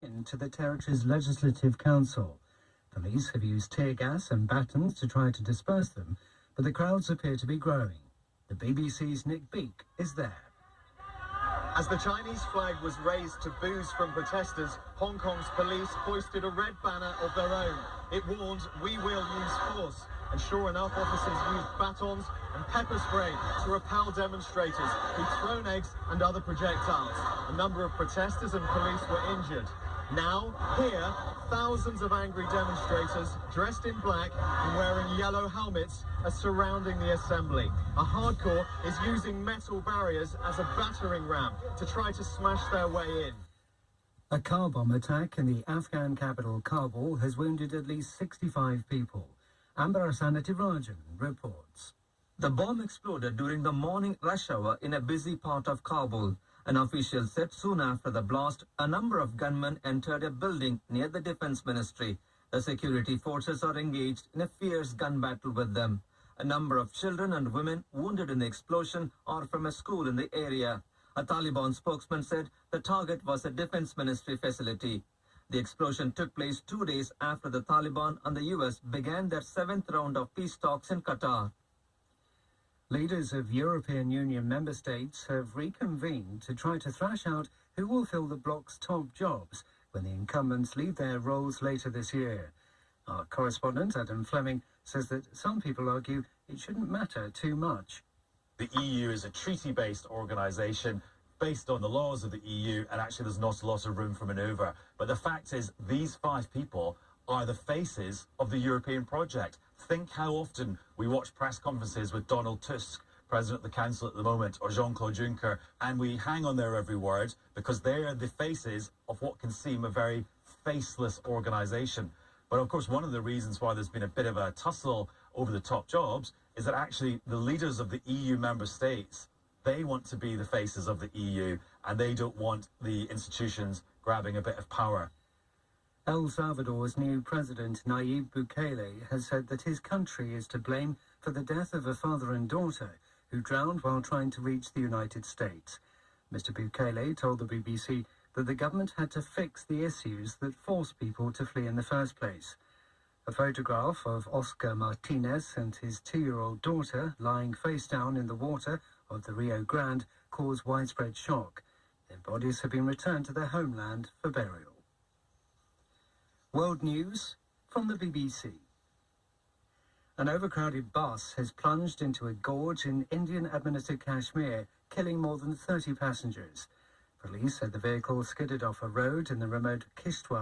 into the territory's Legislative Council. Police have used tear gas and batons to try to disperse them, but the crowds appear to be growing. The BBC's Nick Beake is there. As the Chinese flag was raised to boos from protesters, Hong Kong's police hoisted a red banner of their own. It warned, "We will use force." And sure enough, officers used batons and pepper spray to repel demonstrators who'd thrown eggs and other projectiles. A number of protesters and police were injured. Now, here, thousands of angry demonstrators dressed in black and wearing yellow helmets are surrounding the assembly. A hardcore is using metal barriers as a battering ram to try to smash their way in. A car bomb attack in the Afghan capital Kabul has wounded at least 65 people. Amber Sanatirajan reports. The bomb exploded during the morning rush hour in a busy part of Kabul. An official said soon after the blast, a number of gunmen entered a building near the defense ministry. The security forces are engaged in a fierce gun battle with them. A number of children and women wounded in the explosion are from a school in the area. A Taliban spokesman said the target was a defense ministry facility. The explosion took place 2 days after the Taliban and the US began their 7th round of peace talks in Qatar. Leaders of European Union member states have reconvened to try to thrash out who will fill the bloc's top jobs when the incumbents leave their roles later this year. Our correspondent, Adam Fleming, says that some people argue it shouldn't matter too much. The EU is a treaty-based organisation based on the laws of the EU, and actually there's not a lot of room for manoeuvre. But the fact is, these 5 people are the faces of the European project. Think how often we watch press conferences with Donald Tusk, President of the Council at the moment, or Jean-Claude Juncker, and we hang on their every word because they are the faces of what can seem a very faceless organisation. But of course, one of the reasons why there's been a bit of a tussle over the top jobs is that actually the leaders of the EU member states, they want to be the faces of the EU, and they don't want the institutions grabbing a bit of power. El Salvador's new president, Nayib Bukele, has said that his country is to blame for the death of a father and daughter who drowned while trying to reach the United States. Mr. Bukele told the BBC that the government had to fix the issues that forced people to flee in the first place. A photograph of Oscar Martinez and his 2-year-old daughter lying face down in the water of the Rio Grande caused widespread shock. Their bodies have been returned to their homeland for burial. World News from the BBC. An overcrowded bus has plunged into a gorge in Indian-administered Kashmir, killing more than 30 passengers. Police said the vehicle skidded off a road in the remote Kishtwar